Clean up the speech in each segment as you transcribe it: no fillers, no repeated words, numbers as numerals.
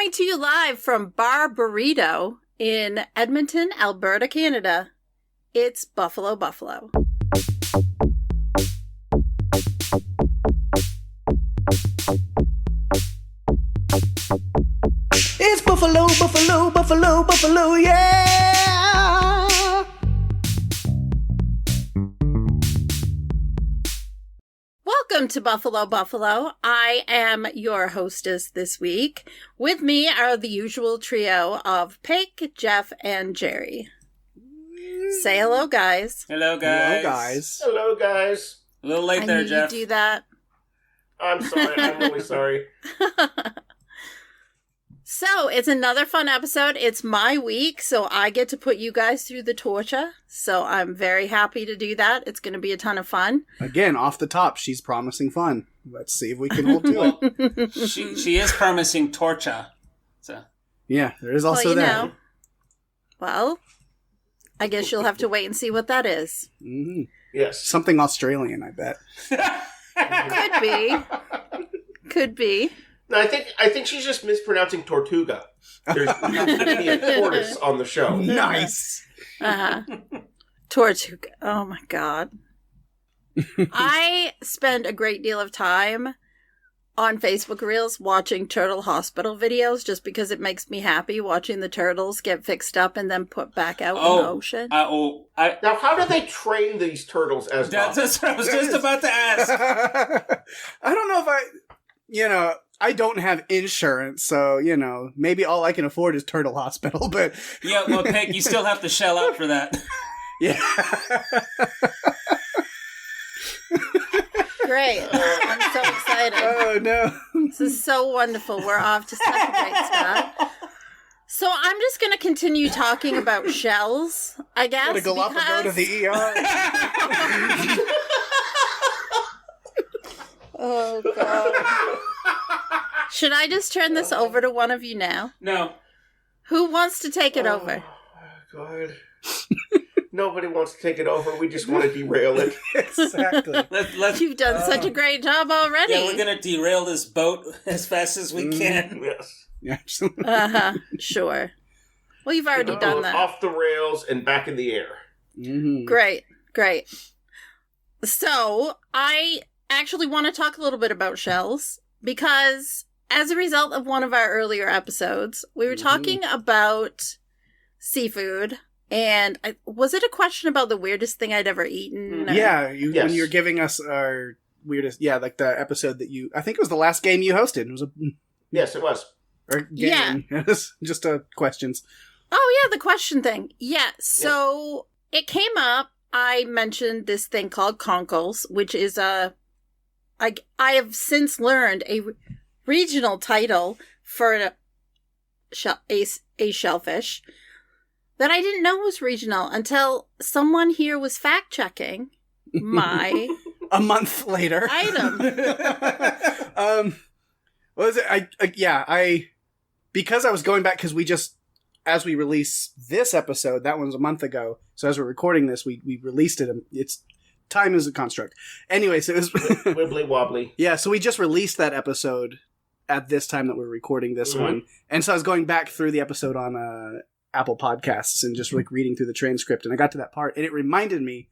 Coming to you live from Bar Burrito in Edmonton, Alberta, Canada. It's Buffalo Buffalo. It's Buffalo, Buffalo, Buffalo, Buffalo, yeah! Welcome to Buffalo Buffalo. I am your hostess this week. With me are the usual trio of Pake, Jeff, and Jerry. Say hello, guys. Hello, guys. Hello, guys. Hello, guys. A little late there, Jeff. You do that. I'm sorry. I'm really sorry. So, it's another fun episode. It's my week, so I get to put you guys through the torture. So, I'm very happy to do that. It's going to be a ton of fun. Again, off the top, she's promising fun. Let's see if we can hold to it. She is promising torture. So Yeah, there is also that. Know. Well, I guess you'll have to wait and see what that is. Mm-hmm. Yes. Something Australian, I bet. Could be. Could be. No, I think she's just mispronouncing Tortuga. There's going to be a tortoise on the show. Nice. Tortuga. Oh my god. I spend a great deal of time on Facebook Reels watching turtle hospital videos just because it makes me happy watching the turtles get fixed up and then put back out in the ocean. Now, how do they train these turtles as that's what I was just about to ask. I don't know if I don't have insurance, so, maybe all I can afford is Turtle Hospital, but... Yeah, well, Peg, you still have to shell out for that. Yeah. Great. I'm so excited. Oh, no. This is so wonderful. We're off to such a great start. So I'm just going to continue talking about shells, I guess. Gotta Galapago to the ER. Oh, God. Should I just turn this over to one of you now? No. Who wants to take it over? God. Nobody wants to take it over. We just want to derail it. Exactly. You've done such a great job already. Yeah, we're going to derail this boat as fast as we can. Yes. Yeah, absolutely. Sure. Well, you've already done that. Off the rails and back in the air. Mm-hmm. Great. So, I actually want to talk a little bit about shells because as a result of one of our earlier episodes, we were talking about seafood. And was it a question about the weirdest thing I'd ever eaten? Or? Yeah, Yes. When you were giving us our weirdest, like the episode that I think it was the last game you hosted. It was Yes, it was. or game. Yeah. It was just questions. Oh, yeah, the question thing. Yeah, so it came up. I mentioned this thing called conkles, which is I have since learned a regional title for a shellfish that I didn't know was regional until someone here was fact-checking my A month later. item. What was it? I because I was going back because we just, as we release this episode, that one's a month ago. So as we're recording this, we released it. It's time is a construct. Anyway, so it was Wibbly wobbly. Yeah, so we just released that episode at this time that we're recording this one. And so I was going back through the episode on Apple Podcasts and just like reading through the transcript, and I got to that part and it reminded me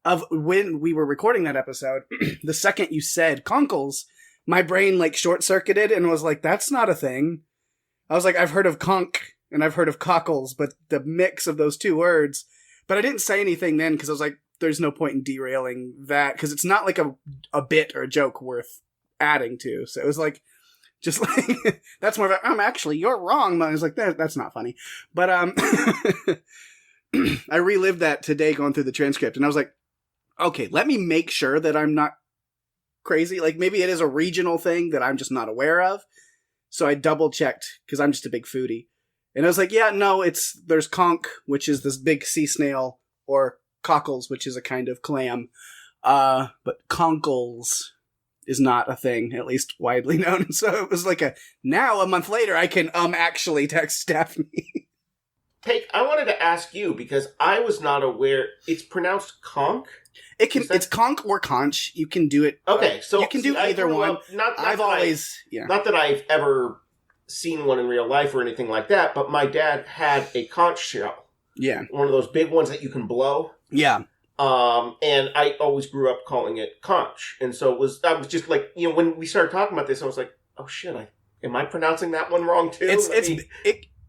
of when we were recording that episode. The second you said conkles, my brain like short-circuited and was like, that's not a thing. I was like, I've heard of conch and I've heard of cockles, but the mix of those two words, but I didn't say anything then because I was like, there's no point in derailing that because it's not like a bit or a joke worth adding to. So it was like, just like, that's more of actually, you're wrong. But I was like, that's not funny. But I relived that today going through the transcript, and I was like, okay, let me make sure that I'm not crazy. Like, maybe it is a regional thing that I'm just not aware of. So I double-checked, because I'm just a big foodie. And I was like, yeah, no, there's conch, which is this big sea snail, or cockles, which is a kind of clam. But conkles is not a thing, at least widely known. So it was like now a month later, I can actually text Daphne. Peg, I wanted to ask you, because I was not aware, it's pronounced conch? It's conch or conch. You can do it. Okay, so you can do either one. Not that I've ever seen one in real life or anything like that, but my dad had a conch shell. Yeah. One of those big ones that you can blow. Yeah. And I always grew up calling it conch. And so I was just like, when we started talking about this, I was like, oh shit, am I pronouncing that one wrong too?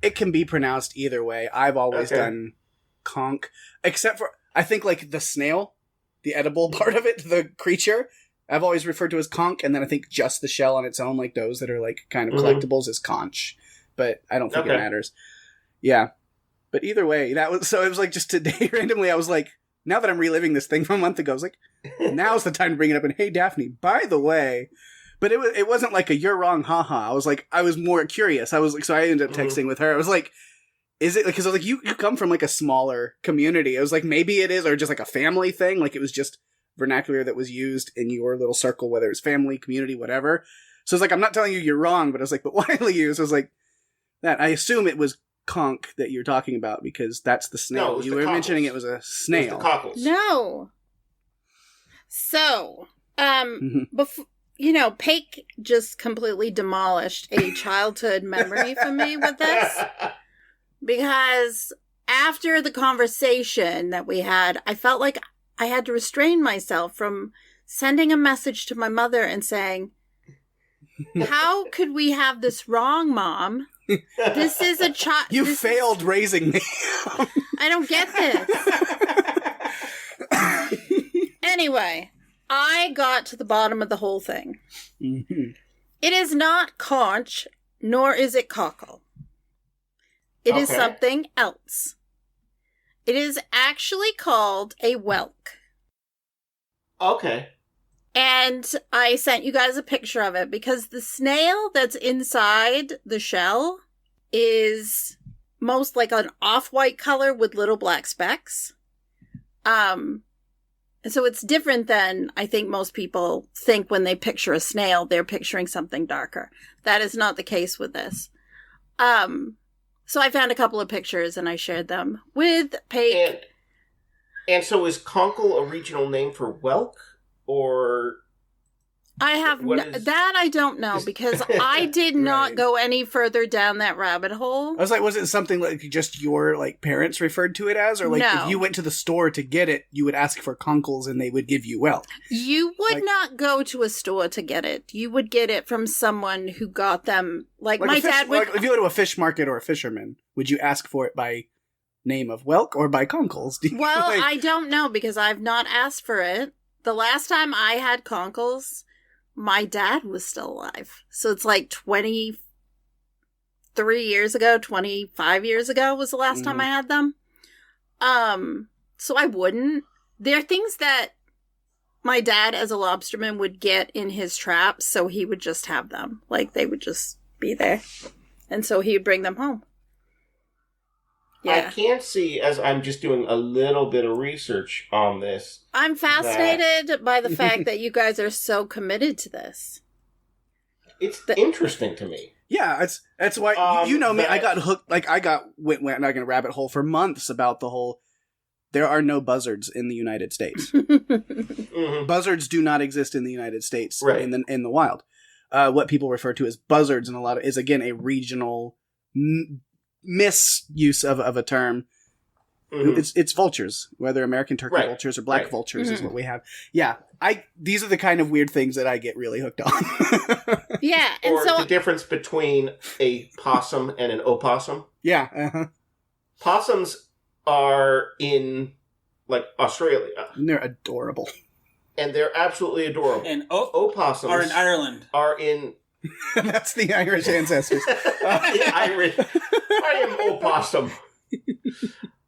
It can be pronounced either way. I've always done conch, except for, I think like the snail, the edible part of it, the creature, I've always referred to as conch, and then I think just the shell on its own, like those that are like kind of collectibles, is conch. But I don't think it matters. Yeah. But either way, it was like just today, randomly, I was like, now that I'm reliving this thing from a month ago, I was like, now's the time to bring it up. And hey, Daphne, by the way, but it wasn't like a you're wrong, haha. I was more curious. I was like, so I ended up texting with her. I was like, is it, because I was like, you come from like a smaller community. I was like, maybe it is, or just like a family thing. Like it was just vernacular that was used in your little circle, whether it's family, community, whatever. So it's like, I'm not telling you you're wrong, but I was like, but widely used. I was like, that. I assume it was conch that you're talking about because that's the snail. No, you were mentioning it was a snail. It was the cockles. No. So, before, Paik just completely demolished a childhood memory for me with this. Because after the conversation that we had, I felt like I had to restrain myself from sending a message to my mother and saying, how could we have this wrong, Mom? This is a child. You failed raising me. I don't get this. Anyway, I got to the bottom of the whole thing. Mm-hmm. It is not conch, nor is it cockle. It is something else. It is actually called a whelk. Okay. And I sent you guys a picture of it because the snail that's inside the shell is most like an off-white color with little black specks. And so it's different than I think most people think when they picture a snail, they're picturing something darker. That is not the case with this. So I found a couple of pictures and I shared them with Paik. And so is conkle a regional name for whelk? Or I have that I don't know because I did not go any further down that rabbit hole. I was like, was it something like just your like parents referred to it as, or like if you went to the store to get it, you would ask for conkles and they would give you whelk? You would not go to a store to get it. You would get it from someone who got them. Like my dad would. Like if you go to a fish market or a fisherman, would you ask for it by name of whelk or by conkles? Well, I don't know because I've not asked for it. The last time I had conkles, my dad was still alive. So it's like 23 years ago, 25 years ago was the last time I had them. So I wouldn't. There are things that my dad as a lobsterman would get in his traps, so he would just have them. Like they would just be there. And so he would bring them home. Yeah. I can see, as I'm just doing a little bit of research on this, I'm fascinated by the fact that you guys are so committed to this. It's interesting to me. Yeah, that's why you know me. I got hooked. Like went like in a rabbit hole for months about the whole. There are no buzzards in the United States. Buzzards do not exist in the United States in the wild. What people refer to as buzzards in a lot of is again a regional misuse of a term. It's vultures, whether American turkey vultures or black vultures is what we have. Yeah, these are the kind of weird things that I get really hooked on. Yeah, and or the difference between a possum and an opossum. Yeah, possums are in like Australia, and they're adorable, and they're absolutely adorable. And opossums are in Ireland. Are in. That's the Irish ancestors. Irish. I am opossum.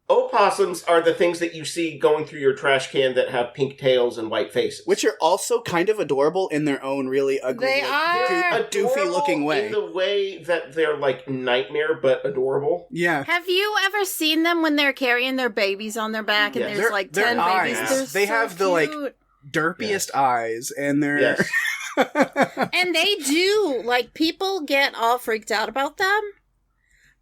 Opossums are the things that you see going through your trash can that have pink tails and white faces. Which are also kind of adorable in their own really ugly, they are doofy-looking way. In the way that they're like nightmare, but adorable. Yeah. Have you ever seen them when they're carrying their babies on their back and there's like 10 babies? They have the like derpiest eyes, and they're... Yes. And they do. Like, people get all freaked out about them.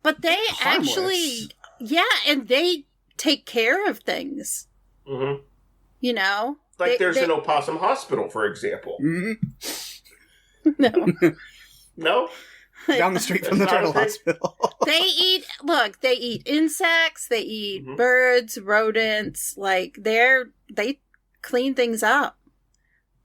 But they actually... Yeah, and they take care of things. Mm-hmm. You know? Like there's an opossum hospital, for example. Mm-hmm. No. No? down the street from the That's not turtle a thing? hospital. They eat insects, they eat birds, rodents, like they clean things up,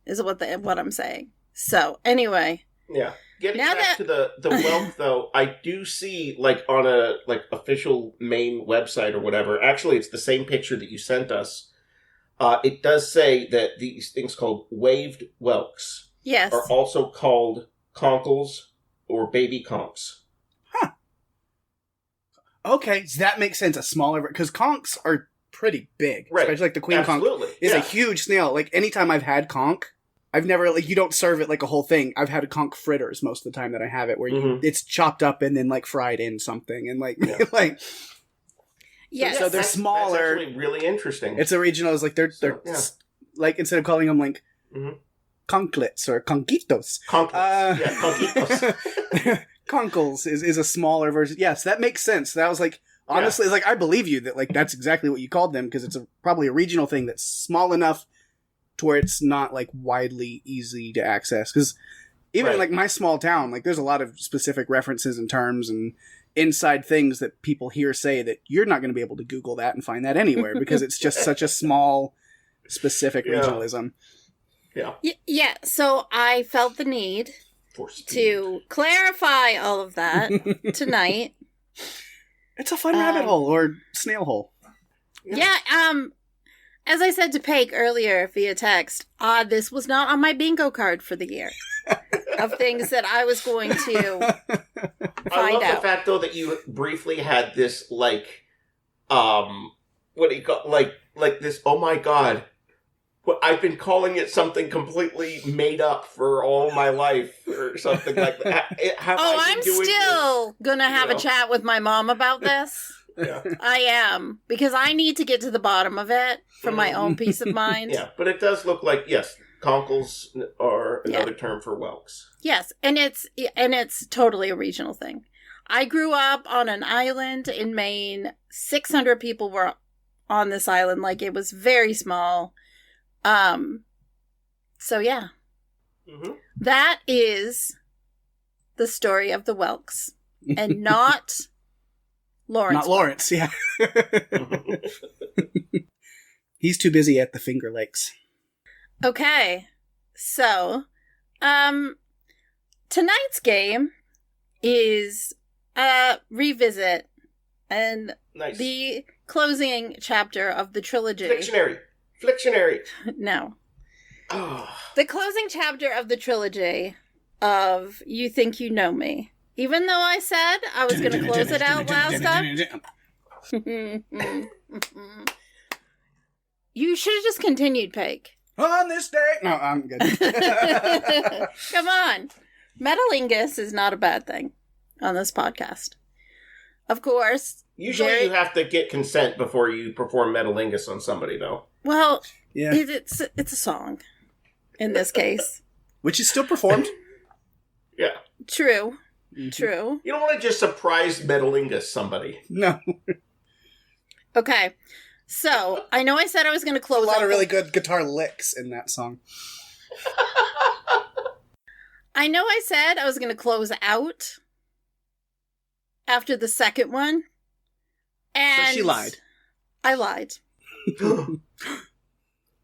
is what I'm saying. So, anyway. Yeah. Getting back to the whelk, though, I do see, like, on a, like, official main website or whatever, actually, it's the same picture that you sent us. It does say that these things called waved whelks are also called conkles or baby conks. Huh. Okay, so that makes sense. A smaller, because conks are pretty big, Right. especially like the queen conch is a huge snail. Like anytime I've had conch, I've never you don't serve it like a whole thing. I've had conch fritters most of the time that I have it, where it's chopped up and then like fried in something and like like. Yes. So they're smaller. That's actually really interesting. It's original. It's like they're like instead of calling them like conklets or conquitos. Conklets. Conquitos. Conkles is a smaller version. Yes, that makes sense. That was like, honestly, it's like, I believe you that like that's exactly what you called them, because it's probably a regional thing that's small enough to where it's not like widely easy to access. Because even in like my small town, like there's a lot of specific references and terms and inside things that people here say that you're not going to be able to Google that and find that anywhere, because it's just such a small, specific regionalism. Yeah, so I felt the need to clarify all of that tonight. It's a fun rabbit hole or snail hole. Yeah, as I said to Paige earlier via text, this was not on my bingo card for the year of things that I was going to I love out. the fact, though, that you briefly had this, like, what do you call, like this, oh my god, I've been calling it something completely made up for all my life, or something like that. I'm still going to have a chat with my mom about this. Yeah. I am, because I need to get to the bottom of it for my own peace of mind. Yeah, but it does look like, yes, conkles are another term for whelks. Yes, and it's totally a regional thing. I grew up on an island in Maine. 600 people were on this island. Like, it was very small. So yeah. That is the story of the whelks, and not Lawrence. Not Lawrence, yeah. He's too busy at the Finger Lakes. Okay, so, tonight's game is revisit and the closing chapter of the trilogy. Flictionary. No. The closing chapter of the trilogy of You Think You Know Me. Even though I said I was going to close it out last time. You should have just continued, Paige. On this day. No, I'm good. Come on. Metalingus is not a bad thing on this podcast. Of course. Usually you have to get consent before you perform Metalingus on somebody, though. Well, it's a song in this case. Which is still performed. Yeah. True. True. You don't want to just surprise Metalingus somebody. No. Okay. So, I know I said I was going to close a lot of really good guitar licks in that song. I know I said I was going to close out after the second one. And so she lied. I lied.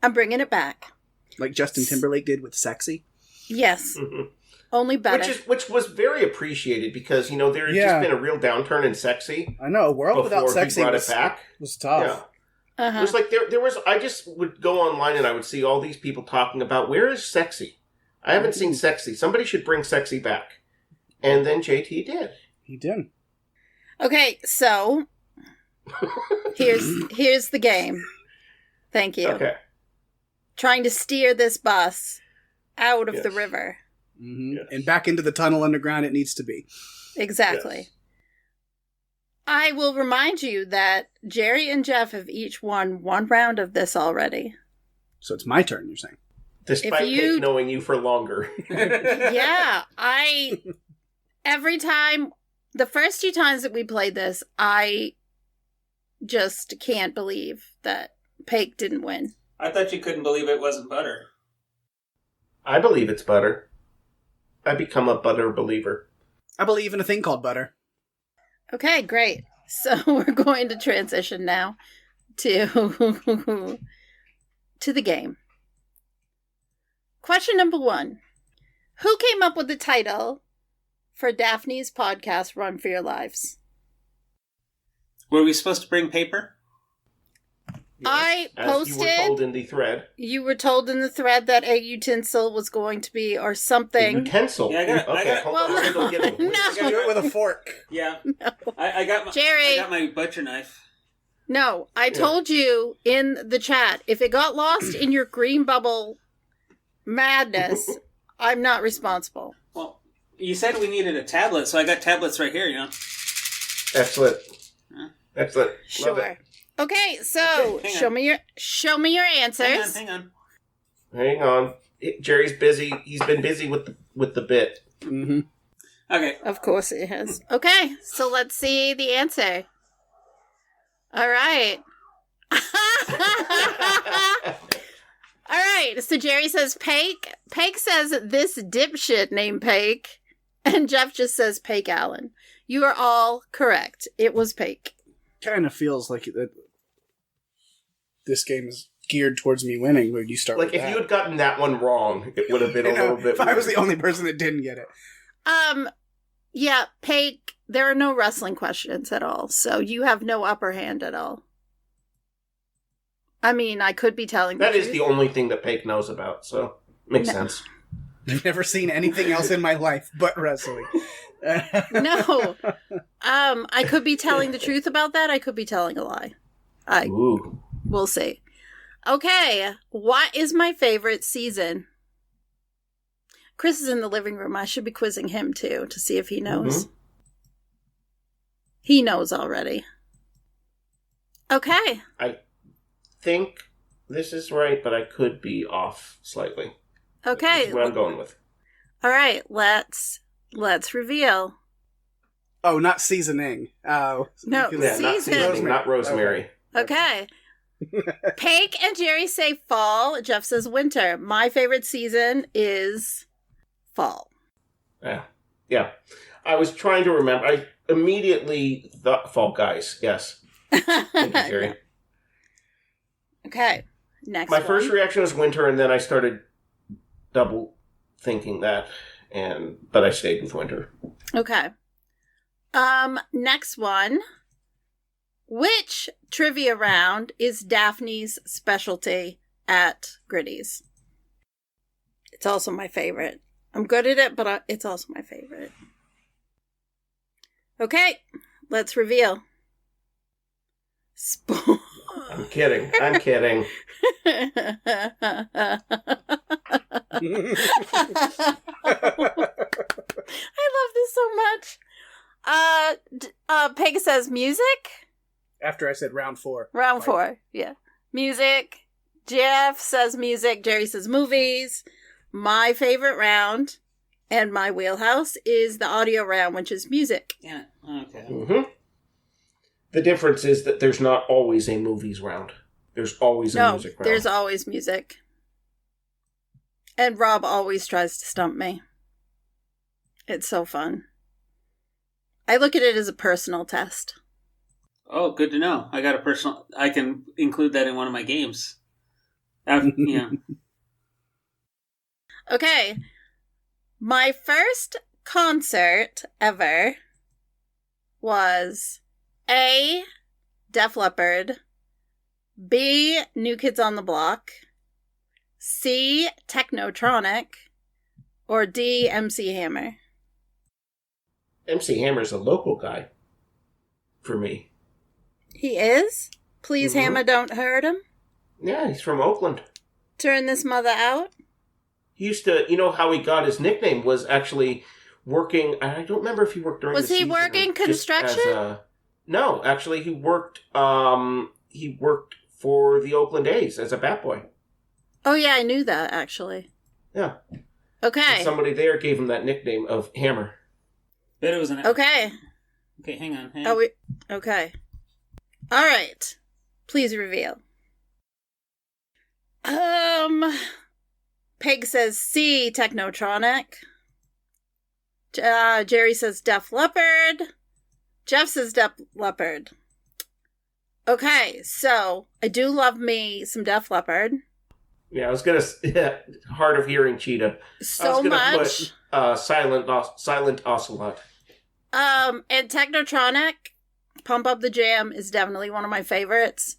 I'm bringing it back. Like Justin Timberlake did with Sexy? Yes. Only better. Which was very appreciated because, you know, there had just been a real downturn in Sexy. I know. A World Without Sexy was tough. Yeah. It was like there was. I just would go online and I would see all these people talking about, where is Sexy? I haven't seen Sexy. Somebody should bring Sexy back. And then JT did. He did. Okay, so here's the game. Thank you. Okay. Trying to steer this bus out of the river. Mm-hmm. Yes. And back into the tunnel underground it needs to be. Exactly. Yes. I will remind you that Jerry and Jeff have each won one round of this already. So it's my turn, you're saying? Despite Kate knowing you for longer. Yeah, every time, the first few times that we played this, I just can't believe that Paige didn't win. I thought you couldn't believe it wasn't butter. I believe it's butter. I become a butter believer. I believe in a thing called butter. Okay, great. So we're going to transition now to the game. Question number 1. Who came up with the title for Daphne's podcast, Run for Your Lives? Were we supposed to bring paper? I posted. You were told in the thread. You were told in the thread that a utensil was going to be, or something. A utensil? Yeah, I got hold on. I'm gonna go get it. No. Do it with a fork. Yeah. No. I got my Jerry. I got my butcher knife. No, I told you in the chat, if it got lost in your green bubble madness, I'm not responsible. Well, you said we needed a tablet, so I got tablets right here, you know. Excellent. Huh? Excellent. Love Sure. it. Okay, so Okay, show me your answers. Hang on. Hang on. Jerry's busy. He's been busy with the bit. Mm-hmm. Okay. Of course it has. Okay, so let's see the answer. All right. All right, so Jerry says Pake. Pake says this dipshit named Pake. And Jeff just says Pake Allen. You are all correct. It was Pake. Kind of feels like that. This game is geared towards me winning. Would you start? Like with if that? you had gotten that one wrong, it would have been a little bit. If I was weird. the only person that didn't get it. Yeah, Pake, there are no wrestling questions at all, so you have no upper hand at all. I mean, I could be telling That the is truth. the only thing that Pake knows about, so makes sense. I've never seen anything else in my life but wrestling. No. I could be telling the truth about that. I could be telling a lie. Ooh. We'll see. Okay, what is my favorite season? Chris is in the living room. I should be quizzing him too to see if he knows. Mm-hmm. He knows already. Okay. I think this is right, but I could be off slightly. Okay. This is what I'm going with. All right, let's reveal. Oh, not seasoning. Oh, No, Yeah, not Season. seasoning, not rosemary. Okay. Pake and Jerry say fall. Jeff says winter. My favorite season is fall. Yeah. I was trying to remember. I immediately thought Fall Guys. Yes. Thank you, Jerry. Okay. Next My one. first reaction was winter, and then I started double thinking that, but I stayed with winter. Okay. Next one. Which trivia round is Daphne's specialty at Gritty's? It's also my favorite. I'm good at it, but it's also my favorite. Okay, let's reveal. I'm kidding. I'm kidding. I love this so much. Peg says music. after I said round 4. Round Like, 4, yeah. Music. Jeff says music. Jerry says movies. My favorite round and my wheelhouse is the audio round, which is music. Yeah. Okay. Mm-hmm. The difference is that there's not always a movies round. There's always a music round. There's always music. And Rob always tries to stump me. It's so fun. I look at it as a personal test. Oh, good to know. I got a personal. I can include that in one of my games. Yeah. Okay. My first concert ever was A, Def Leppard, B, New Kids on the Block, C, Technotronic, or D, MC Hammer. MC Hammer's a local guy for me. He is? Please, Mhm. Hammer, don't hurt him. Yeah, he's from Oakland. Turn this mother out. He used to, you know how he got his nickname was actually working. I don't remember if he worked during Was the he season or working just construction? as no, actually he worked for the Oakland A's as a bat boy. Oh, yeah, I knew that, actually. Yeah. Okay. And somebody there gave him that nickname of Hammer. But it was an. Okay. Okay, hang on. Oh, okay. All right. Please reveal. Peg says C, Technotronic. Jerry says Def Leppard. Jeff says Def Leppard. Okay, so I do love me some Def Leppard. Yeah, I was gonna. Hard of hearing, Cheetah. So much. Put, silent Ocelot. And Technotronic, Pump Up the Jam is definitely one of my favorites.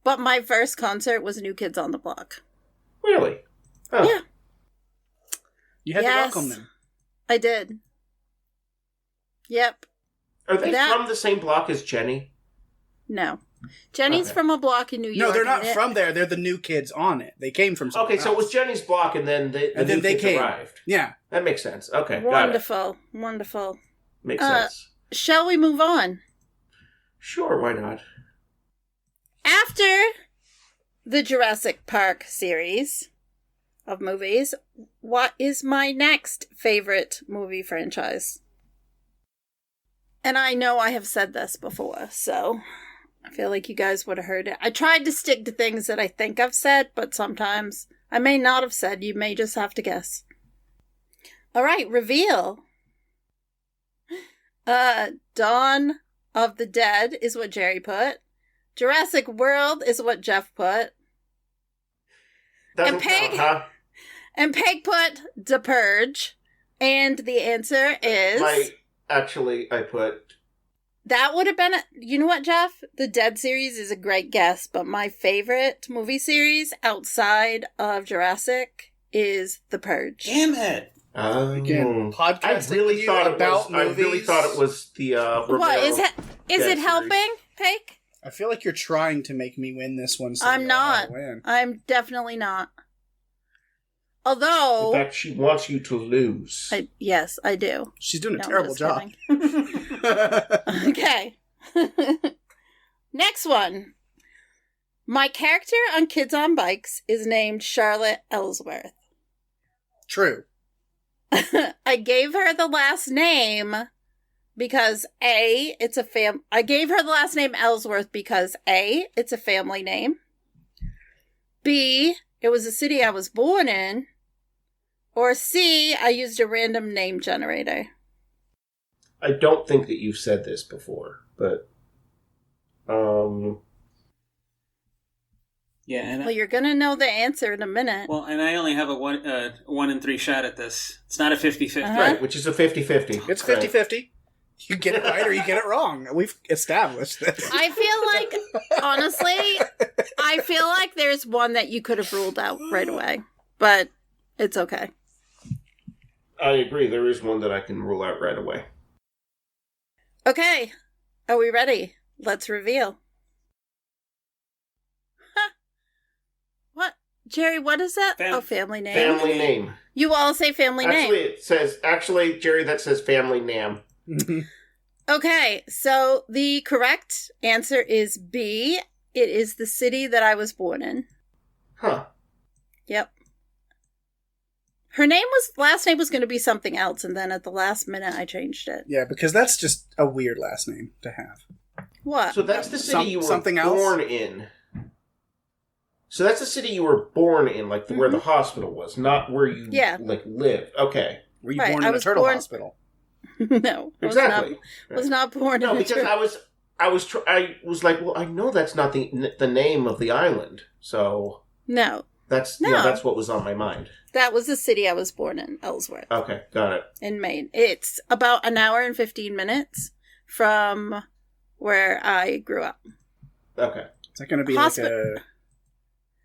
But my first concert was New Kids on the Block. Really? Huh. Yeah. You had to welcome them. I did. Yep. Are they from the same block as Jenny? No. Jenny's from a block in New York. No, they're not from there. They're the New Kids on it. They came from somewhere else. So it was Jenny's block, and then the New Kids arrived. Yeah. That makes sense. Okay, Wonderful. Wonderful. Makes sense. Shall we move on? Sure, why not? After the Jurassic Park series of movies, what is my next favorite movie franchise? And I know I have said this before, so I feel like you guys would have heard it. I tried to stick to things that I think I've said, but sometimes I may not have said. You may just have to guess. All right, reveal. Dawn of the Dead is what Jerry put. Jurassic World is what Jeff put. And Peg put The Purge. And the answer is... I put... That would have been... You know what, Jeff? The Dead series is a great guess, but my favorite movie series outside of Jurassic is The Purge. Damn it! Again, podcasting I really thought it was the... What, is it helping, Peg? I feel like you're trying to make me win this one. So I'm not. I'm definitely not. Although... In fact, she wants you to lose. Yes, I do. She's doing a terrible job. Okay. Next one. My character on Kids on Bikes is named Charlotte Ellsworth. True. I gave her the last name because I gave her the last name Ellsworth because A, it's a family name. B, it was a city I was born in. Or C, I used a random name generator. I don't think that you've said this before, but... Yeah, well, you're going to know the answer in a minute. Well, and I only have a 1 in 3 shot at this. It's not a 50-50. Right, which is a 50-50. It's 50-50. You get it right or you get it wrong. We've established this. I feel like, honestly, there's one that you could have ruled out right away. But it's okay. I agree. There is one that I can rule out right away. Okay. Are we ready? Let's reveal. What? Jerry, what is that? Family name. Family name. You all say family name. Actually, Jerry, that says family name. Okay, so the correct answer is B. It is the city that I was born in. Huh. Yep. Her last name was going to be something else, and then at the last minute I changed it. Yeah, because that's just a weird last name to have. What? So that's the city you were born in. So that's the city you were born in, like where the hospital was, not where you lived. Okay. Were you born in a turtle hospital? No, exactly. Was not born. No, because I was like, well, I know that's not the name of the island, so no, that's that's what was on my mind. That was the city I was born in, Ellsworth. Okay, got it. In Maine, it's about an hour and 15 minutes from where I grew up. Okay, is that going to be like a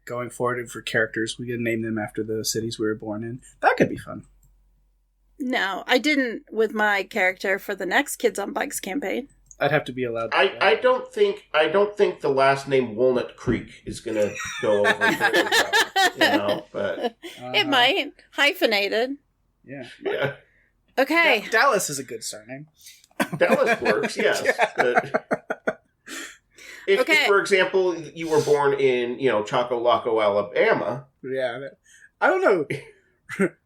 going forward for characters? We can name them after the cities we were born in. That could be fun. No, I didn't with my character for the next Kids on Bikes campaign. I'd have to be allowed to. I don't think the last name Walnut Creek is going to go over very well, but it might hyphenated. Yeah. Okay. Dallas is a good surname. Dallas works, yes. Yeah. But if, for example, you were born in Chocolaco, Alabama. Yeah, I don't know.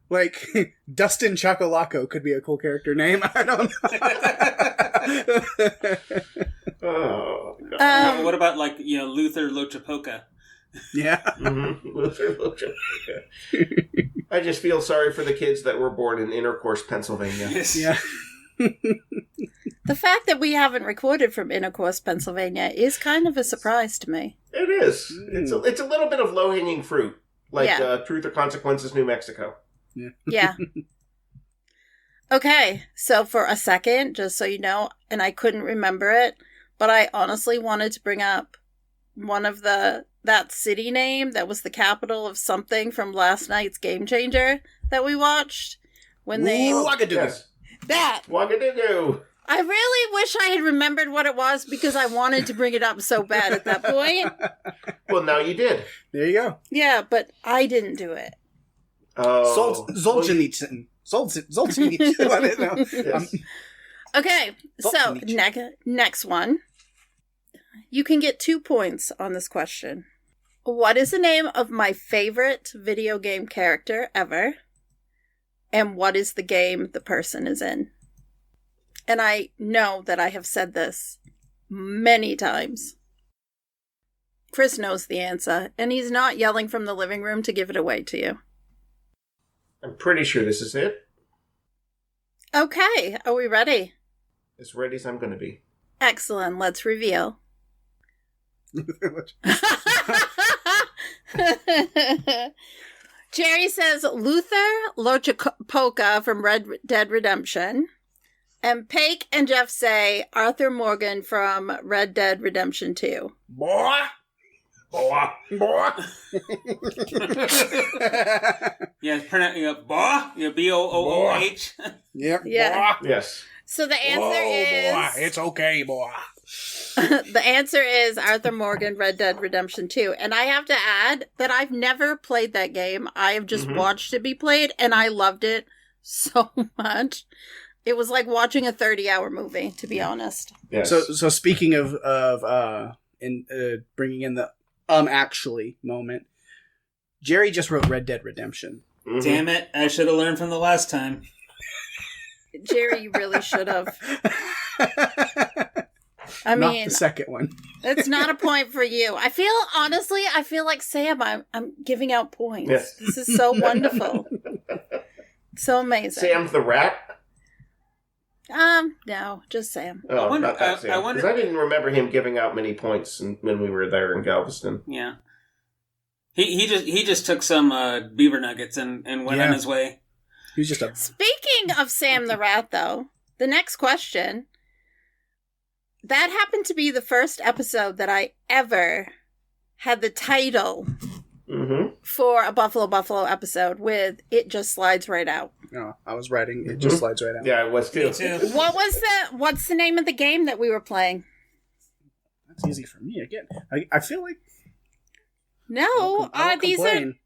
Like, Dustin Chocolaco could be a cool character name. I don't know. Oh, God. What about, Luther Lochapoca? Yeah. Mm-hmm. Luther Lochapoca. I just feel sorry for the kids that were born in Intercourse, Pennsylvania. Yes. Yeah. The fact that we haven't recorded from Intercourse, Pennsylvania is kind of a surprise to me. It is. It's a little bit of low-hanging fruit. Like Truth or Consequences, New Mexico. Yeah. Okay, so for a second, just so you know, and I couldn't remember it, but I honestly wanted to bring up one of that city name that was the capital of something from last night's Game Changer that we watched. When they... Ouagadougou. Yes. That! Ouagadougou. I really wish I had remembered what it was because I wanted to bring it up so bad at that point. Well, now you did. There you go. Yeah, but I didn't do it. Solzhenitsyn. Solzhenitsyn. I don't know. Yes. Okay, so next one. You can get 2 points on this question. What is the name of my favorite video game character ever? And what is the game the person is in? And I know that I have said this many times. Chris knows the answer, and he's not yelling from the living room to give it away to you. I'm pretty sure this is it. Okay, are we ready? As ready as I'm going to be. Excellent, let's reveal. Jerry says Luther Lochapoka from Red Dead Redemption. And Paik and Jeff say Arthur Morgan from Red Dead Redemption 2. Boy! Yeah, pronounce boh. B-O-O-H. Yep. Yeah. Boy. Yes. So the answer is... boy. It's okay, boy. The answer is Arthur Morgan, Red Dead Redemption 2. And I have to add that I've never played that game. I have just watched it be played, and I loved it so much. It was like watching a 30-hour movie, to be honest. Yes. So speaking of bringing in the actually moment, Jerry just wrote Red Dead Redemption. Mm-hmm. Damn it! I should have learned from the last time. Jerry, you really should have. I Not mean, the second one. it's not a point for you. I feel like Sam. I'm giving out points. Yes. This is so wonderful. So amazing. Sam's the rat? No, just Sam. Oh, not that Sam. I wonder- 'Cause I didn't remember him giving out many points when we were there in Galveston. Yeah. He just took some beaver nuggets and went on his way. He was just a... Speaking of Sam the Rat, though, the next question, that happened to be the first episode that I ever had the title for a Buffalo episode with It Just Slides Right Out. No, I was writing. It just slides right out. Yeah, it was too. Me too. What's the name of the game that we were playing? That's easy for me again. I feel like... No, I won't complain.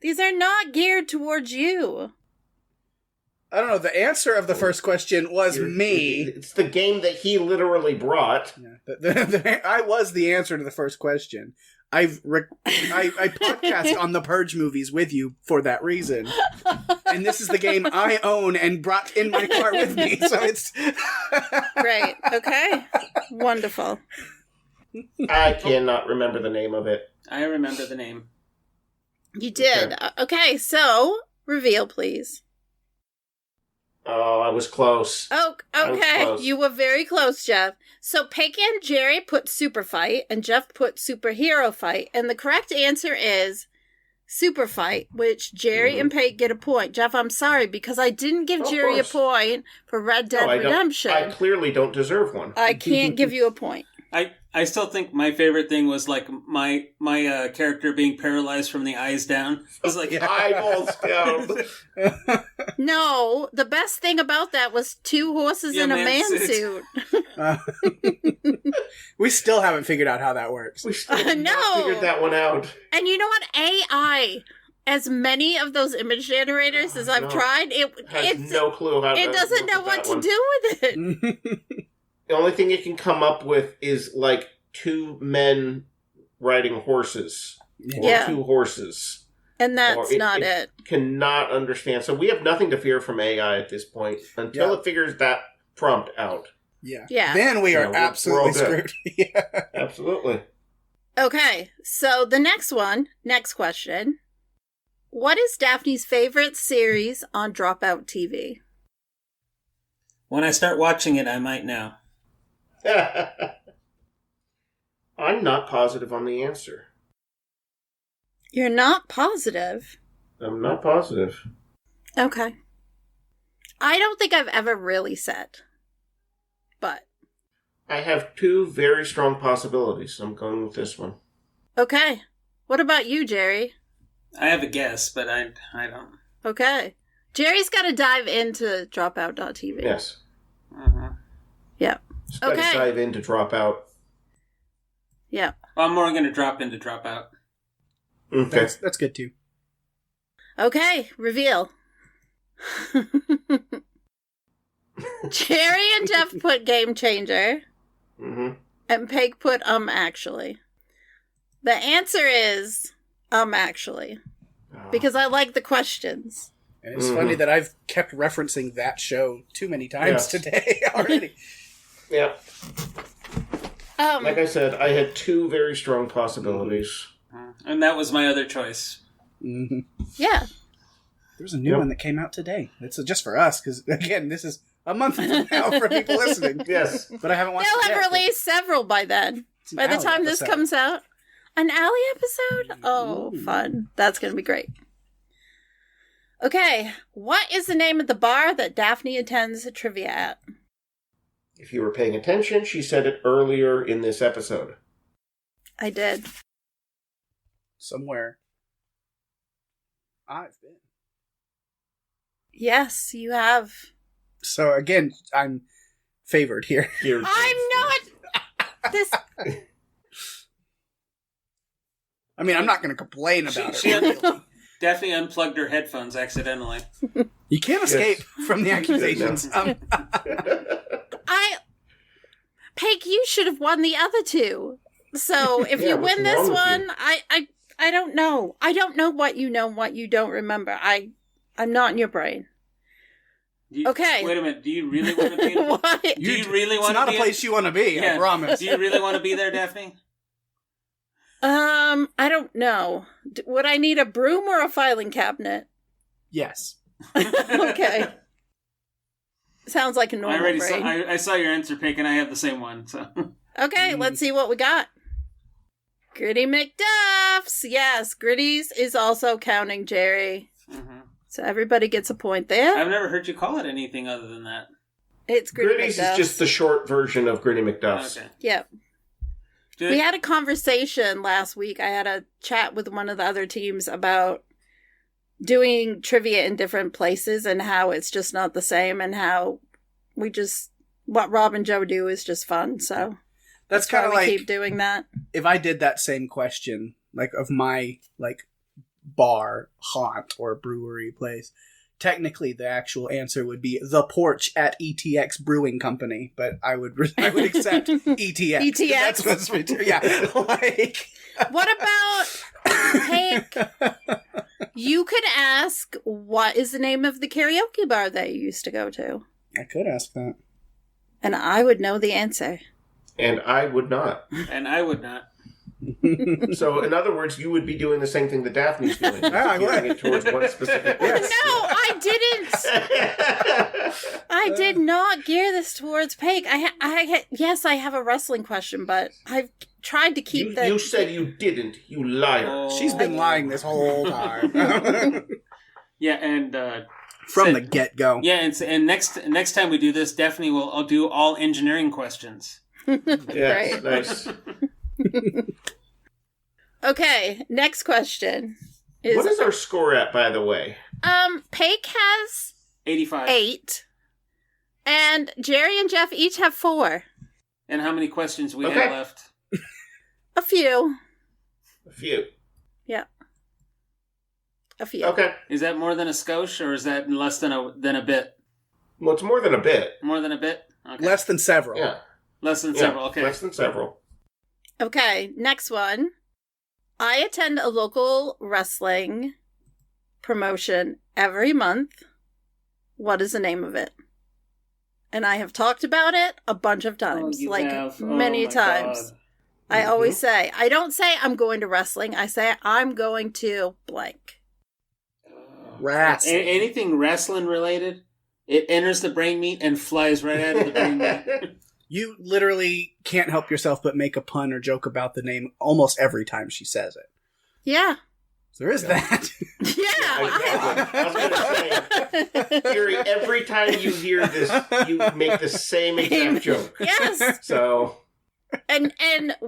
these are not geared towards you. I don't know. The answer of the first question was me. It's the game that he literally brought. Yeah. I was the answer to the first question. I podcast on the Purge movies with you for that reason. And this is the game I own and brought in my car with me. So it's... Great. Okay. Wonderful. I cannot remember the name of it. I remember the name. You did. Okay, so reveal, please. Oh, I was close. Oh, I was okay. close. You were very close, Jeff. So Paik and Jerry put Super Fight, and Jeff put Superhero Fight, and the correct answer is Super Fight, which Jerry and Paik get a point. Jeff, I'm sorry, because I didn't give Jerry a point for Red Dead Redemption. I clearly don't deserve one. I can't give you a point. I still think my favorite thing was like my character being paralyzed from the eyes down. It was like eyeballs down. No, the best thing about that was 2 horses in a man suit. We still haven't figured out how that works. We still have not figured that one out. And you know what? AI, as many of those image generators as I've tried, has no clue how it doesn't know what to do with it. The only thing it can come up with is like 2 men riding horses. Or 2 horses. And that's not it. Cannot understand. So we have nothing to fear from AI at this point until it figures that prompt out. Yeah. Then we are absolutely screwed. Yeah. Absolutely. Okay, so the next question. What is Daphne's favorite series on Dropout TV? When I start watching it, I might know. I'm not positive on the answer. You're not positive? I'm not positive. Okay. I don't think I've ever really said. But. I have two very strong possibilities. I'm going with this one. Okay. What about you, Jerry? I have a guess, but I don't. Okay. Jerry's got to dive into dropout.tv. Yes. Uh-huh. Yeah. Just got to dive in to Dropout. Yeah. Well, I'm more going to drop into Dropout. Okay. That's good too. Okay, reveal. Jerry and Jeff put Game Changer. Mm-hmm. And Peg put actually. The answer is actually. Because I like the questions. And it's funny that I've kept referencing that show too many times today already. Yeah. Like I said, I had two very strong possibilities. And that was my other choice. Mm-hmm. Yeah. There's a new one that came out today. It's just for us, because, again, this is a month from now for people listening. Yes. But I haven't watched it They'll yet, have released several by then. By the time this comes out. An Alley episode? Oh, fun. That's going to be great. Okay. What is the name of the bar that Daphne attends trivia at? If you were paying attention, she said it earlier in this episode. I did. Somewhere. I've been. Yes, you have. So, again, I'm favored here. I'm not... This... I mean, I'm not going to complain about it. Daphne unplugged her headphones accidentally. You can't escape from the accusations. Peg, you should have won the other two. So if you win this one, I don't know. I don't know what you know and what you don't remember. I'm not in your brain. Okay. Wait a minute. Do you really want to be? What? Do you really want to be? It's not a place you want to be. I promise. Do you really want to be there, Daphne? I don't know. Would I need a broom or a filing cabinet? Yes. Okay. Sounds like a normal brain. I saw your answer, Pick, and I have the same one. So okay, let's see what we got. Gritty McDuffs. Yes, Gritty's is also counting Jerry. Mm-hmm. So everybody gets a point there. I've never heard you call it anything other than that. It's Gritty Gritty's McDuffs. is just the short version of Gritty McDuff's. Okay. Yep. We had a conversation last week. I had a chat with one of the other teams about doing trivia in different places and how it's just not the same and how what Rob and Joe do is just fun. So that's kind of like, keep doing that. If I did that same question, like of my bar, haunt, or brewery place, technically the actual answer would be the porch at ETX Brewing Company, but I would accept ETX. ETX. That's what's yeah. What about Hank? You could ask, what is the name of the karaoke bar that you used to go to? I could ask that. And I would know the answer. And I would not. And I would not. So, in other words, you would be doing the same thing that Daphne's doing. I would. Gearing it towards one specific No, I didn't. I did not gear this towards Peg. Yes, I have a wrestling question, but I've tried to keep You said you didn't, you liar. She's been lying this whole time. Yeah, and from the get-go. Yeah, and next time we do this, Daphne I'll do all engineering questions. Yes, nice. Okay, next question. What is our score at, by the way? Peg has 85. 8. And Jerry and Jeff each have 4. And how many questions we have left? A few. A few. Yeah. A few. Okay. Is that more than a skosh, or is that less than a bit? Well, it's more than a bit. More than a bit? Okay. Less than several. Yeah. Less than several, okay. Less than several. Okay, next one. I attend a local wrestling promotion every month. What is the name of it? And I have talked about it a bunch of times. Many times. God. I always say, I don't say I'm going to wrestling. I say I'm going to blank. Wrestling. Anything wrestling related, it enters the brain meat and flies right out of the brain meat. You literally can't help yourself but make a pun or joke about the name almost every time she says it. Yeah. So there is that. Yeah. I was going to say, Yuri, every time you hear this, you make the same exact joke. Yes. So... And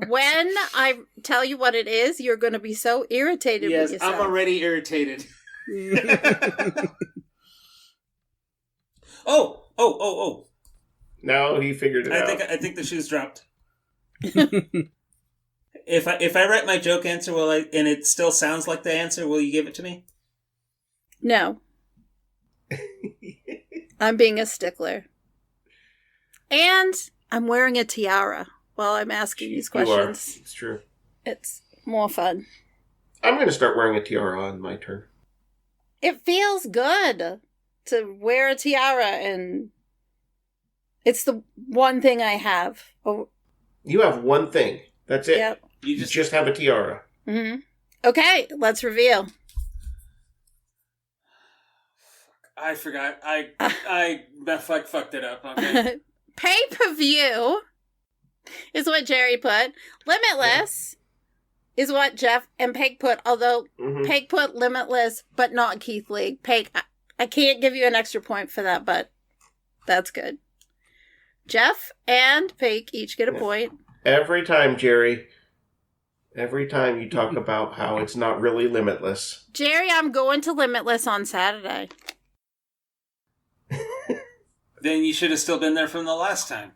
when I tell you what it is, you're going to be so irritated with yourself. I'm already irritated. Oh. Now he figured it out. I think the shoe's dropped. If I write my joke answer, and it still sounds like the answer, will you give it to me? No. I'm being a stickler. And I'm wearing a tiara while I'm asking these questions. You are. It's true. It's more fun. I'm going to start wearing a tiara on my turn. It feels good to wear a tiara, and it's the one thing I have. Oh, you have one thing. That's it. Yep. You just have a tiara. Mm-hmm. Okay, let's reveal. I forgot. I fucked it up. Okay. Pay-per-view is what Jerry put. Limitless is what Jeff and Peg put, although Peg put Limitless, but not Keith League. Peg, I can't give you an extra point for that, but that's good. Jeff and Peg each get a point. Every time, Jerry, you talk about how it's not really limitless. Jerry, I'm going to Limitless on Saturday. Then you should have still been there from the last time.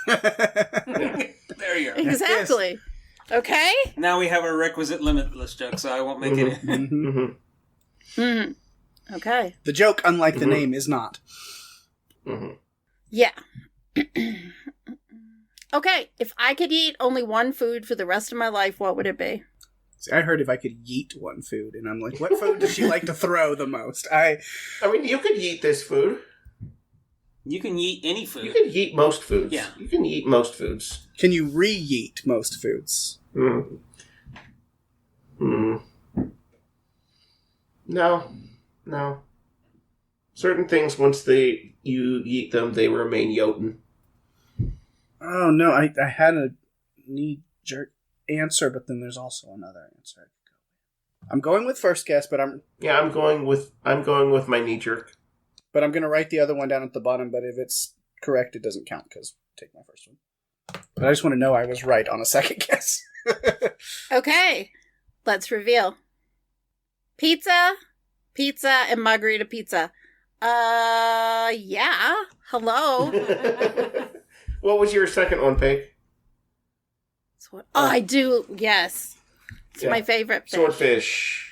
There you go. Exactly. Okay? Now we have our requisite limitless joke, so I won't make it in. Okay. The joke, unlike the name, is not. Yeah. Okay, if I could eat only one food for the rest of my life, what would it be? See, I heard if I could yeet one food, and I'm like, what food does she like to throw the most? I mean, you could yeet this food. You can eat any food. You can eat most foods. Yeah. You can eat most foods. Can you re-yeet most foods? No. Certain things, once you eat them, they remain Jotun. Oh, no, I had a knee-jerk answer, but then there's also another answer I could go with. I'm going with first guess, but I'm going with my knee-jerk. But I'm going to write the other one down at the bottom, but if it's correct, it doesn't count, because take my first one. But I just want to know I was right on a second guess. Okay, let's reveal. Pizza, and margarita pizza. Yeah. Hello. What was your second one, Peg? I do, yes. It's my favorite fish. Swordfish.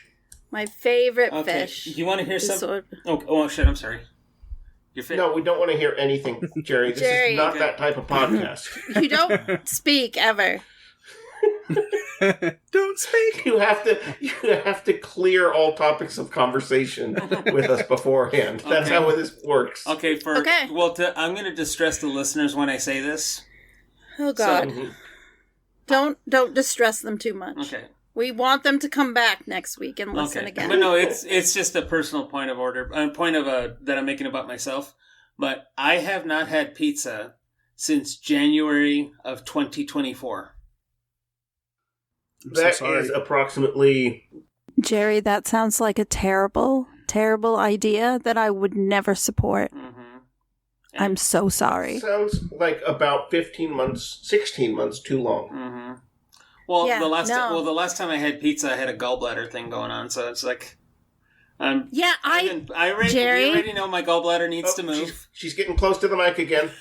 My favorite fish. You want to hear something? Oh, shit, I'm sorry. No, we don't want to hear anything, Jerry. This is not that type of podcast. You don't speak ever. Don't speak. You have to clear all topics of conversation with us beforehand. That's how this works. Okay. Well, I'm going to distress the listeners when I say this. Oh God! Don't distress them too much. Okay. We want them to come back next week and listen again. But no, it's just a personal point of order, that I'm making about myself. But I have not had pizza since January of 2024. That is approximately... Jerry, that sounds like a terrible, terrible idea that I would never support. I'm so sorry. Sounds like about 15 months, 16 months too long. Well, the last time I had pizza, I had a gallbladder thing going on, so it's like... you already know my gallbladder needs to move. She's getting close to the mic again.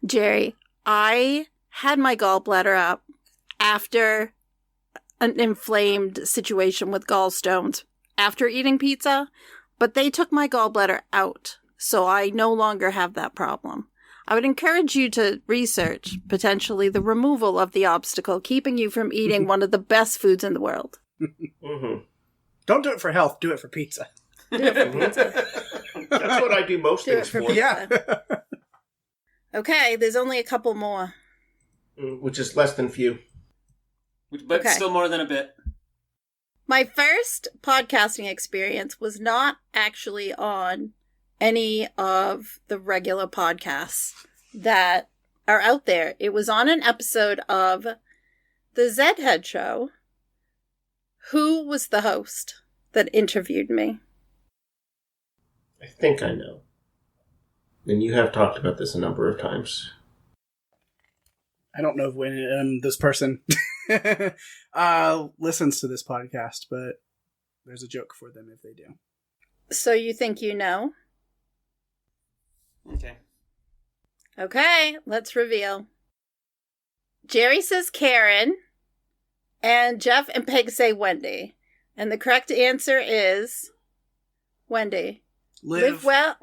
Jerry, I had my gallbladder up after an inflamed situation with gallstones after eating pizza, but they took my gallbladder out, so I no longer have that problem. I would encourage you to research potentially the removal of the obstacle keeping you from eating one of the best foods in the world. Don't do it for health, do it for pizza. Do it for pizza. That's what I do most things for. Yeah. Okay, there's only a couple more. Which is less than few. But still more than a bit. My first podcasting experience was not actually on any of the regular podcasts that are out there. It was on an episode of The Zedhead Show. Who was the host that interviewed me? I think I know. And you have talked about this a number of times. I don't know when this person listens to this podcast, but there's a joke for them if they do. So you think you know? Okay. Okay, let's reveal. Jerry says Karen, and Jeff and Peg say Wendy. And the correct answer is Wendy. Live well.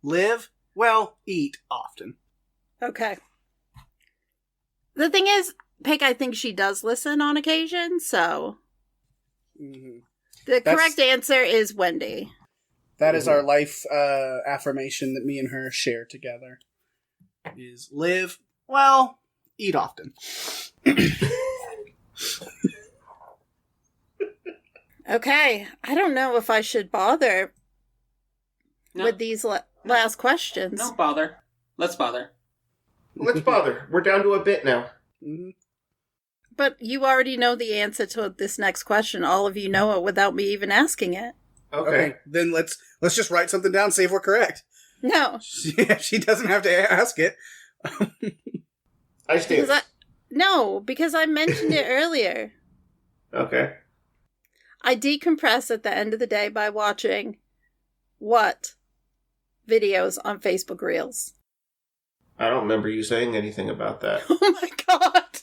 Live well, eat often. Okay. The thing is, Peg, I think she does listen on occasion, so... Mm-hmm. The correct answer is Wendy. That is our life affirmation that me and her share together. Is live well, eat often. Okay, I don't know if I should bother with these last questions. No, bother. Let's bother. Let's bother. We're down to a bit now. Mm-hmm. But you already know the answer to this next question. All of you know it without me even asking it. Okay. Then let's just write something down, see if we're correct. No. She doesn't have to ask it. I stand. No, because I mentioned it earlier. Okay. I decompress at the end of the day by watching what? Videos on Facebook Reels. I don't remember you saying anything about that. Oh my god!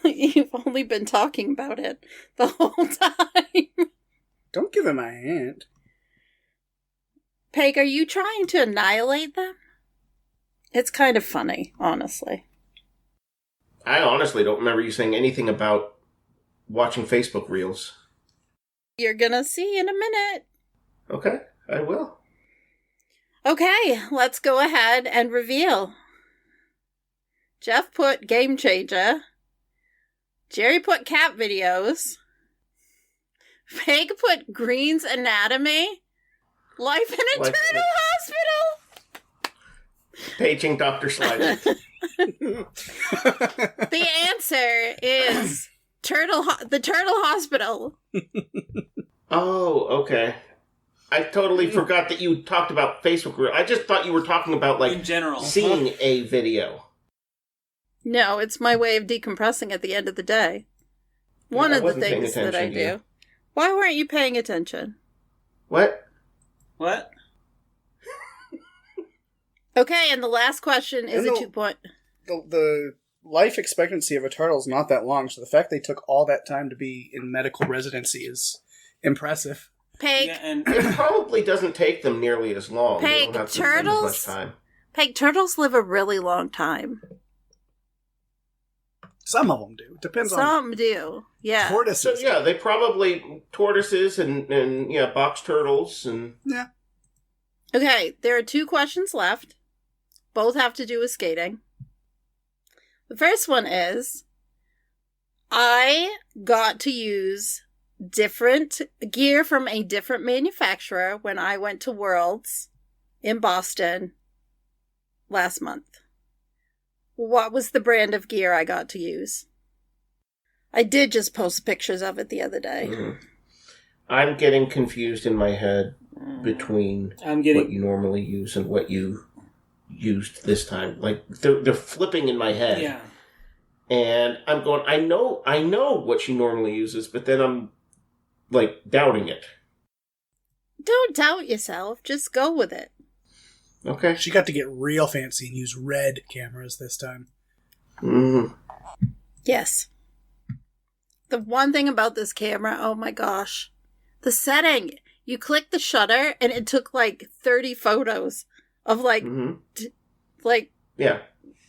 You've only been talking about it the whole time. Don't give him a hint. Peg, are you trying to annihilate them? It's kind of funny, honestly. I honestly don't remember you saying anything about watching Facebook Reels. You're gonna see in a minute. Okay, I will. Okay, let's go ahead and reveal. Jeff put Game Changer. Jerry put cat videos. Peg put Green's Anatomy. Life in a Turtle Hospital. Paging Dr. Slider. The answer is the Turtle Hospital. Oh, okay. I totally forgot that you talked about Facebook Reels. I just thought you were talking about, like, in general, seeing a video. No, it's my way of decompressing at the end of the day. One of the things that I do. Why weren't you paying attention? What? What? Okay, and the last question is a 2-point. The life expectancy of a turtle is not that long, so the fact they took all that time to be in medical residency is impressive. Peg, Yeah, and It probably doesn't take them nearly as long. They Peg, don't have to spend as turtles? much time. Peg, turtles live a really long time. Some of them do. Depends on Some do. Yeah. So tortoises. yeah, they probably tortoises and box turtles and Yeah. Okay, there are 2 questions left. Both have to do with skating. The first one is, I got to use different gear from a different manufacturer when I went to Worlds in Boston last month. What was the brand of gear I got to use? I did just post pictures of it the other day. I'm getting confused in my head between what you normally use and what you used this time. Like they're flipping in my head. yeah. And I'm going, I know what she normally uses, but then I'm like doubting it. Don't doubt yourself. Just go with it. Okay. She got to get real fancy and use red cameras this time. Mm. Yes. The one thing about this camera, oh my gosh. The setting. You click the shutter and it took like 30 photos of like, Yeah.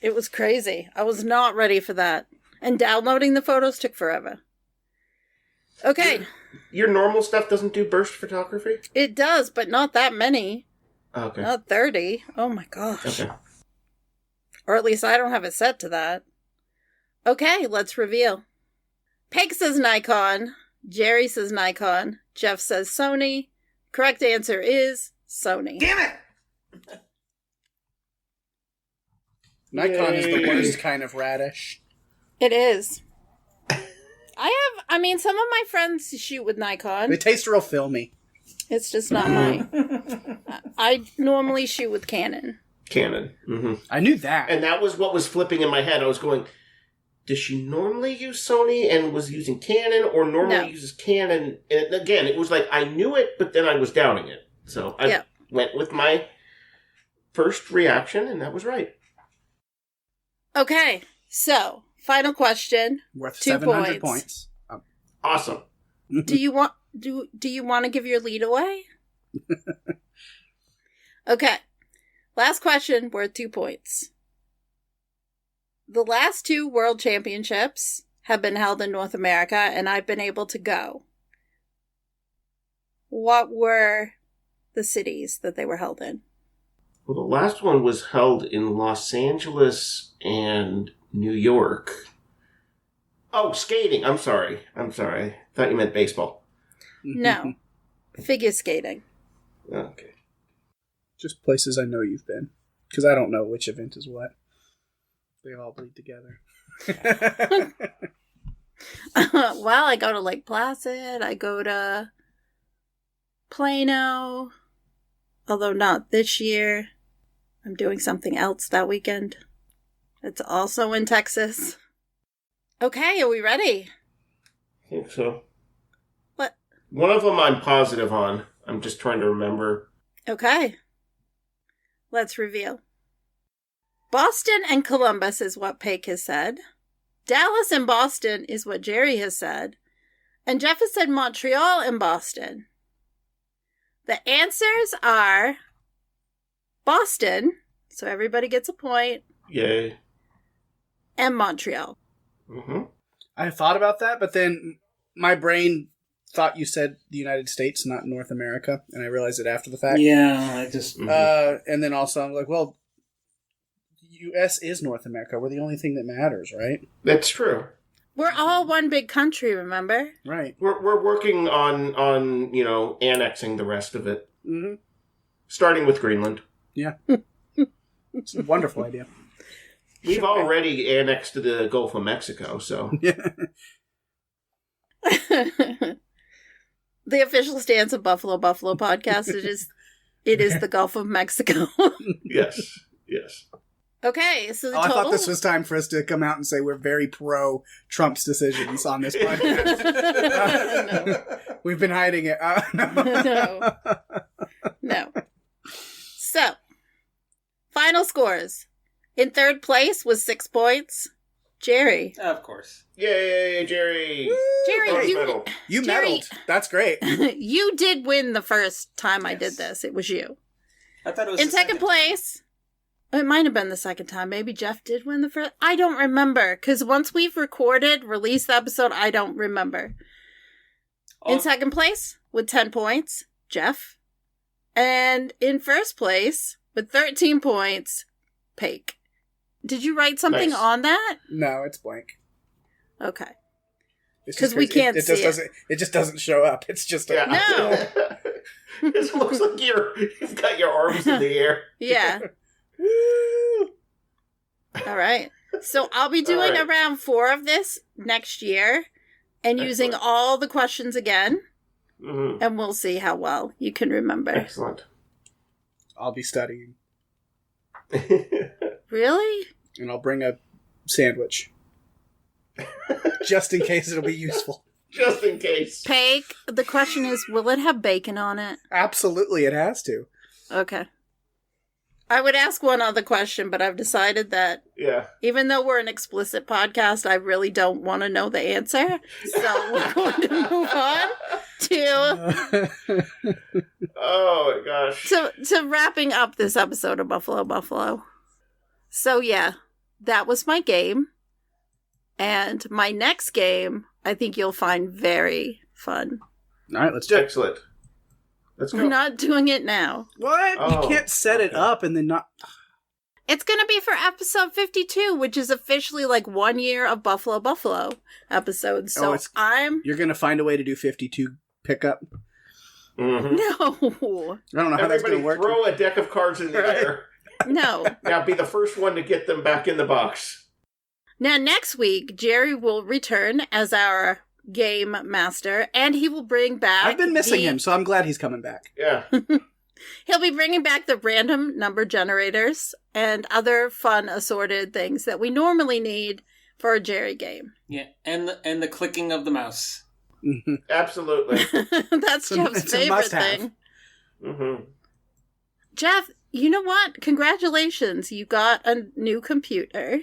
It was crazy. I was not ready for that. And downloading the photos took forever. Okay. Your normal stuff doesn't do burst photography? It does, but not that many. Okay. Not 30. Oh my gosh. Okay. Or at least I don't have it set to that. Okay, let's reveal. Peg says Nikon. Jerry says Nikon. Jeff says Sony. Correct answer is Sony. Damn it! Nikon is the worst kind of radish. It is. Some of my friends shoot with Nikon. They taste real filmy. It's just not mine. I normally shoot with Canon. Canon. Mm-hmm. I knew that. And that was what was flipping in my head. I was going, does she normally use Sony and was using Canon, or normally uses Canon? And again, it was like I knew it, but then I was doubting it. So I went with my first reaction, and that was right. Okay, so final question. Worth 2 700 points. Awesome. Do you want to give your lead away? Okay. Last question, worth 2 points. The last 2 World Championships have been held in North America, and I've been able to go. What were the cities that they were held in? Well, the last one was held in Los Angeles and New York. Oh, skating. I'm sorry. Thought you meant baseball. No. Figure skating. Okay. Just places I know you've been. Because I don't know which event is what. They all bleed together. Well, I go to Lake Placid. I go to Plano. Although not this year. I'm doing something else that weekend. It's also in Texas. Okay, are we ready? I think so. What? One of them I'm positive on. I'm just trying to remember. Okay. Let's reveal. Boston and Columbus is what Paige has said. Dallas and Boston is what Jerry has said. And Jeff has said Montreal and Boston. The answers are Boston, so everybody gets a point, Yay. and Montreal. Mm-hmm. I thought about that, but then my brain thought you said the United States, not North America, and I realized it after the fact. Yeah, I just... And then also I'm like, well, the U.S. is North America. We're the only thing that matters, right? That's true. We're all one big country, remember? Right. We're working on annexing the rest of it. Mm-hmm. Starting with Greenland. Yeah. It's a wonderful idea. We've already annexed the Gulf of Mexico, so... Yeah. The official stance of Buffalo Podcast, it is the Gulf of Mexico. Yes. Okay, so the I total... thought this was time for us to come out and say we're very pro Trump's decisions on this podcast. No. We've been hiding it. No. So, final scores. In third place was 6 points. Jerry. Of course. Yay, Jerry! Jerry, medal. You Jerry, meddled. That's great. You did win the first time I Yes. did this. It was you. I thought it was In the second place, it might have been the second time. Maybe Jeff did win the first. I don't remember. Because once we've released the episode, I don't remember. Oh, In second place, with 10 points, Jeff. And in first place, with 13 points, Paige. Did you write something Nice. on that? No, it's blank. Okay. It's 'Cause just we can't it see just doesn't. It just doesn't show up. It's just a, No. It looks like you've got your arms in the air. Yeah. Woo! All right. So I'll be doing All right. around 4 of this next year and using Excellent. all the questions again, Mm-hmm. and we'll see how well you can remember. Excellent. I'll be studying, Really? and I'll bring a sandwich just in case it'll be useful. Just in case. Paige, the question is, will it have bacon on it? Absolutely, it has to. Okay. I would ask one other question, but I've decided that Yeah. even though we're an explicit podcast, I really don't want to know the answer. So we're going to move on to Oh my gosh. to wrapping up this episode of Buffalo. So yeah, that was my game. And my next game, I think you'll find very fun. All right, let's do it. Excellent. Let's We're go. not doing it now. What? Oh, You can't set it okay. up and then not. It's going to be for episode 52, which is officially like 1 year of Buffalo Buffalo episodes. So You're going to find a way to do 52 pickup? Mm-hmm. No. I don't know how that's going to work. Throw a deck of cards in the air. No. Now be the first one to get them back in the box. Now, next week, Jerry will return as our game master, and he will bring back... I've been missing him, so I'm glad he's coming back. Yeah. He'll be bringing back the random number generators and other fun assorted things that we normally need for a Jerry game. Yeah, and the clicking of the mouse. Absolutely. That's Jeff's favorite thing. Mm-hmm. Jeff, you know what? Congratulations. You got a new computer.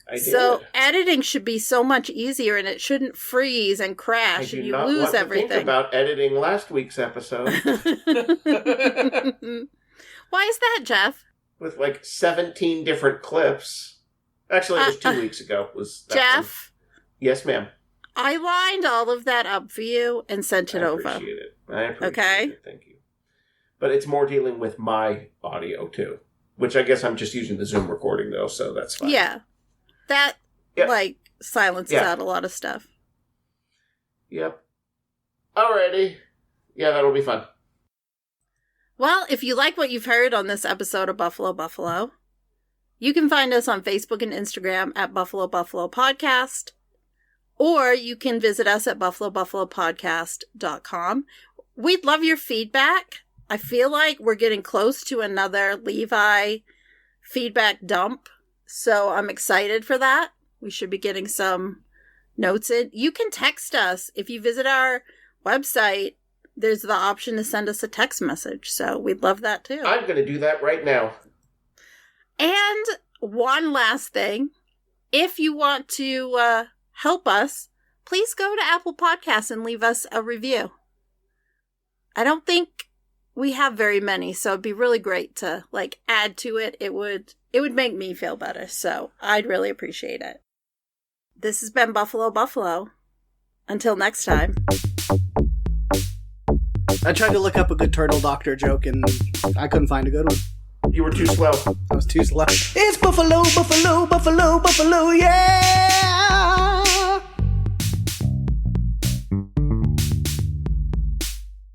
I did. So editing should be so much easier, and it shouldn't freeze and crash and you lose everything. Think about editing last week's episode. Why is that, Jeff? With like 17 different clips. Actually, it was 2 weeks ago. Was that Jeff? One. Yes, ma'am. I lined all of that up for you and sent it over. I appreciate it. Thank you. But it's more dealing with my audio, too. Which I guess I'm just using the Zoom recording, though, so that's fine. Yeah. That, silences out a lot of stuff. Yep. Alrighty. Yeah, that'll be fun. Well, if you like what you've heard on this episode of Buffalo Buffalo, you can find us on Facebook and Instagram at Buffalo Buffalo Podcast, or you can visit us at buffalobuffalopodcast.com. We'd love your feedback. I feel like we're getting close to another Levi feedback dump, so I'm excited for that. We should be getting some notes in. You can text us. If you visit our website, there's the option to send us a text message, so we'd love that too. I'm going to do that right now. And one last thing. If you want to help us, please go to Apple Podcasts and leave us a review. I don't think we have very many, so it'd be really great to add to it. It would make me feel better, so I'd really appreciate it. This has been Buffalo Buffalo. Until next time. I tried to look up a good Turtle Doctor joke, and I couldn't find a good one. You were too slow. I was too slow. It's Buffalo, Buffalo, Buffalo, Buffalo, yeah!